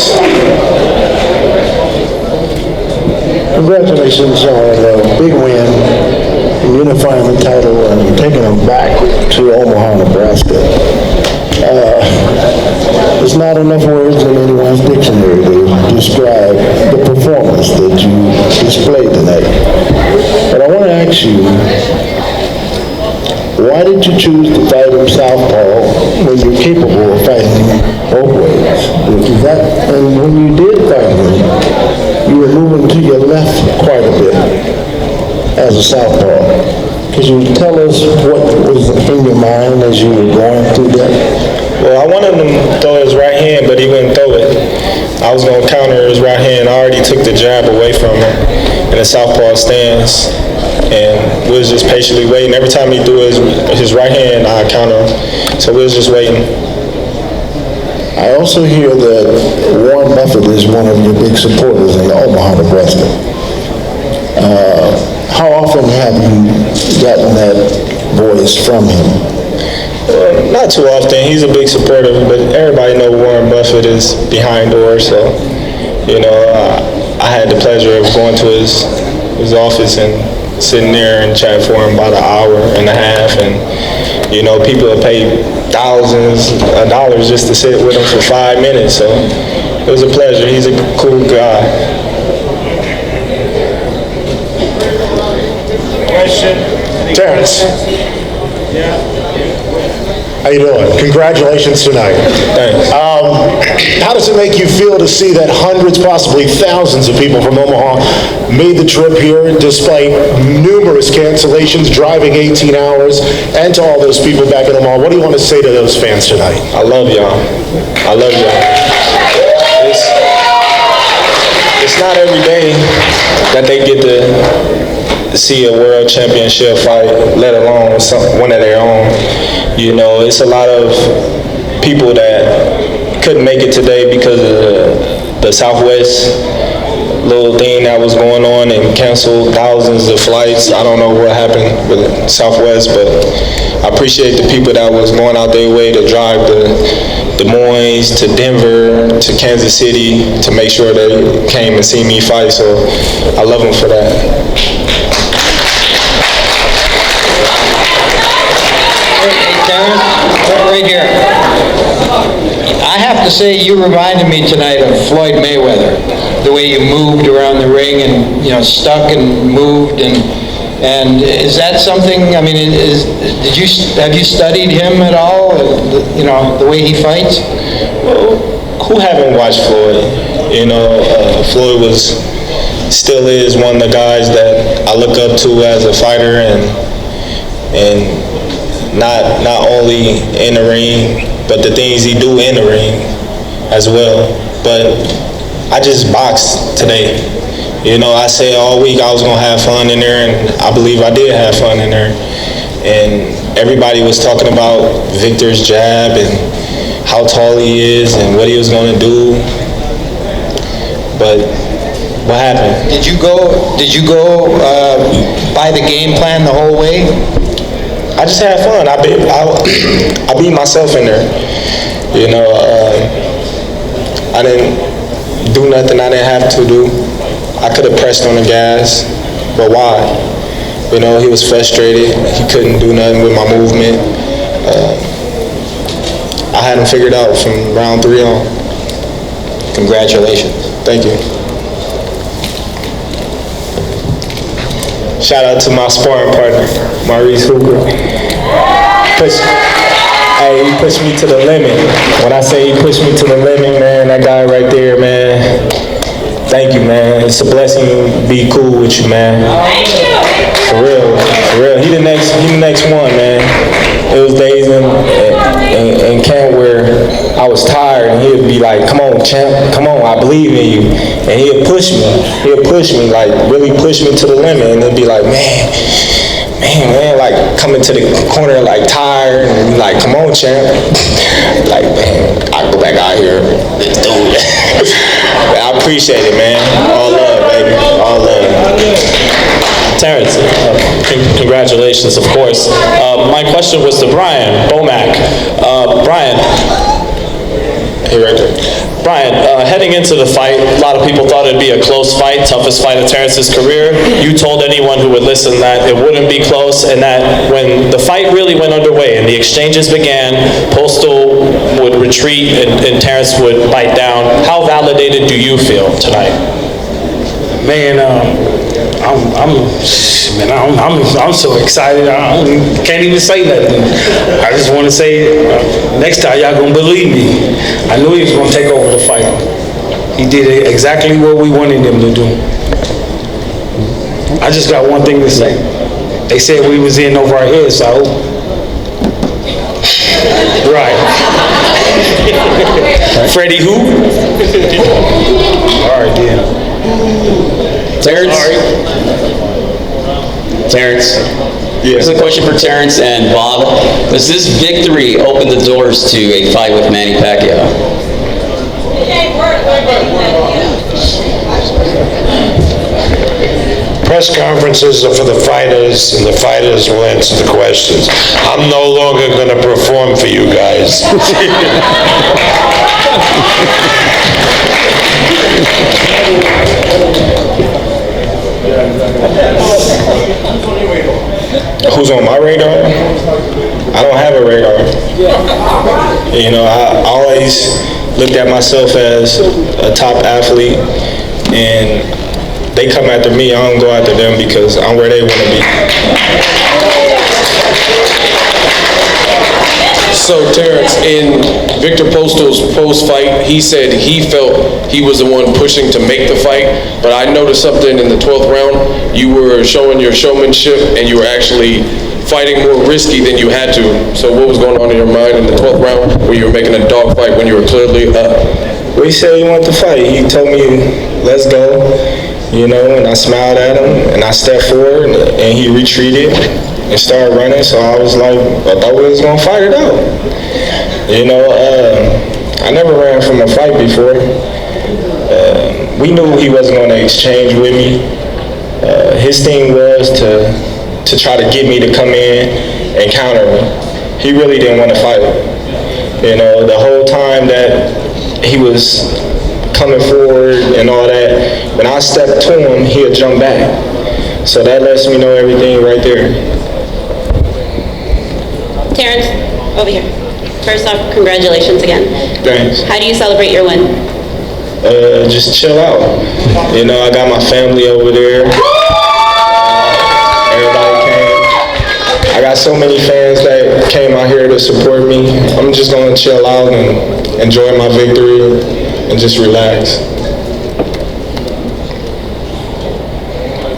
Terrence. Congratulations on a big win, unifying the title and taking them back to Omaha, Nebraska. There's not enough words in anyone's dictionary to describe the performance that you displayed tonight. But I want to ask you, why did you choose to fight him southpaw when you're capable of fighting both ways? And when you did fight him, you were moving to your left quite a bit as a southpaw. Could you tell us what was in your mind as you were going through that? Well, I wanted him to throw his right hand, but he wouldn't throw it. I was going to counter his right hand. I already took the jab away from him in a southpaw stance, and we was just patiently waiting. Every time he threw his right hand, I counter him. So we was just waiting. I also hear that Warren Buffett is one of your big supporters in Omaha, Nebraska. How often have you gotten that voice from him? Not too often. He's a big supporter, but everybody knows Warren Buffett is behind doors. So, I had the pleasure of going to his office and sitting there and chatting for him about an hour and a half. And, people have paid thousands of dollars just to sit with him for 5 minutes. So it was a pleasure. He's a cool guy. Terrence. How you doing? Congratulations tonight. Thanks. How does it make you feel to see that hundreds, possibly thousands of people from Omaha made the trip here despite numerous cancellations, driving 18 hours, and to all those people back in Omaha? What do you want to say to those fans tonight? I love y'all. I love y'all. It's not every day that they get to see a world championship fight, let alone one of their own. It's a lot of people that couldn't make it today because of the Southwest little thing that was going on and canceled thousands of flights. I don't know what happened with Southwest, but I appreciate the people that was going out their way to drive to Des Moines, to Denver, to Kansas City to make sure they came and see me fight. So I love them for that. Right here. I have to say, you reminded me tonight of Floyd Mayweather. The way you moved around the ring and stuck and moved and is that something? I mean, have you studied him at all? The way he fights. Well, who haven't watched Floyd? Floyd still is one of the guys that I look up to as a fighter and. Not only in the ring, but the things he do in the ring as well. But I just boxed today. I said all week I was gonna have fun in there, and I believe I did have fun in there. And everybody was talking about Viktor's jab and how tall he is and what he was gonna do. But what happened? Did you go by the game plan the whole way? I just had fun. I beat myself in there. I didn't do nothing I didn't have to do. I could have pressed on the gas, but why? He was frustrated. He couldn't do nothing with my movement. I had him figured out from round 3 on. Congratulations. Thank you. Shout out to my sparring partner, Maurice Hooper. He pushed me to the limit. When I say he pushed me to the limit, man, that guy right there, man, thank you, man. It's a blessing to be cool with you, man. For real. He the next one, man. It was days in camp where I was tired, and he'd be like, "Come on, champ, come on, I believe in you." And he'd push me, like really push me to the limit, and it'd be like, man, like coming to the corner like tired, and be like, "Come on, champ." Like, man, I go back out here, let's do it. I appreciate it, man. All love, baby, all love. Terrence, congratulations, of course. My question was to Brian Bomack. Brian, He right there. Brian, heading into the fight, a lot of people thought it'd be a close fight, toughest fight of Terence's career. You told anyone who would listen that it wouldn't be close, and that when the fight really went underway and the exchanges began, Postal would retreat and Terence would bite down. How validated do you feel tonight? Man, I'm so excited. I can't even say nothing. I just want to say, next time y'all gonna believe me. I knew he was gonna take over the fight. He did exactly what we wanted him to do. I just got one thing to say. They said we was in over our heads, so I hope. Right. Freddie who? All right, then. Terrence? Terrence? Here's a question for Terrence and Bob. Does this victory open the doors to a fight with Manny Pacquiao? Press conferences are for the fighters, and the fighters will answer the questions. I'm no longer going to perform for you guys. Who's on my radar? I don't have a radar. You know, I always looked at myself as a top athlete, and they come after me, I don't go after them because I'm where they want to be. So Terrence, in Viktor Postol's post-fight, he said he felt he was the one pushing to make the fight, but I noticed something in the 12th round. You were showing your showmanship and you were actually fighting more risky than you had to. So what was going on in your mind in the 12th round where you were making a dog fight when you were clearly up? Well, he said he wanted to fight. He told me, let's go, you know, and I smiled at him and I stepped forward and he retreated and started running, so I was like, I thought we was gonna fight it out. You know, I never ran from a fight before. We knew he wasn't gonna exchange with me. His thing was to try to get me to come in and counter me. He really didn't want to fight. You know, the whole time that he was coming forward and all that, when I stepped to him, he'd jump back. So that lets me know everything right there. Terrence, over here. First off, congratulations again. Thanks. How do you celebrate your win? Just chill out. You know, I got my family over there. Everybody came. I got so many fans that came out here to support me. I'm just gonna chill out and enjoy my victory and just relax.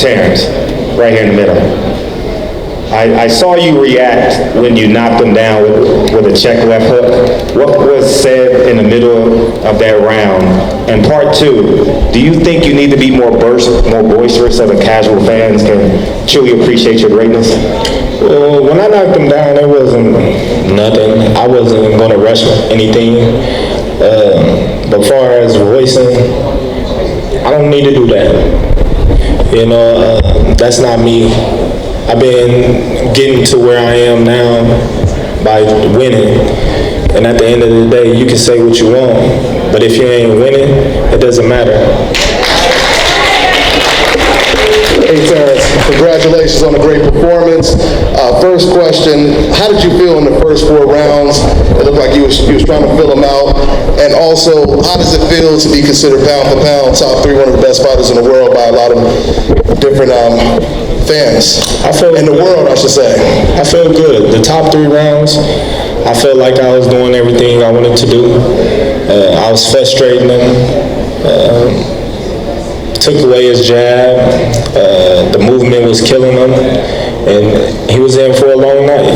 Terrence, right here in the middle. I saw you react when you knocked him down with a check left hook. What was said in the middle of that round? And part two, do you think you need to be more boisterous so the casual fans can truly appreciate your greatness? Well, when I knocked him down, it wasn't nothing. I wasn't gonna rush anything. But far as voicing, I don't need to do that. You know, that's not me. I've been getting to where I am now by winning. And at the end of the day, you can say what you want, but if you ain't winning, it doesn't matter. Hey Terrence, congratulations on a great performance. First question, how did you feel in the first 4 rounds? It looked like you was trying to fill them out. And also, how does it feel to be considered pound for pound, top 3, one of the best fighters in the world by a lot of different fans? In the world, I should say. I feel good. The top 3 rounds, I felt like I was doing everything I wanted to do. I was frustrating him. Took away his jab. The movement was killing him. And he was in for a long night.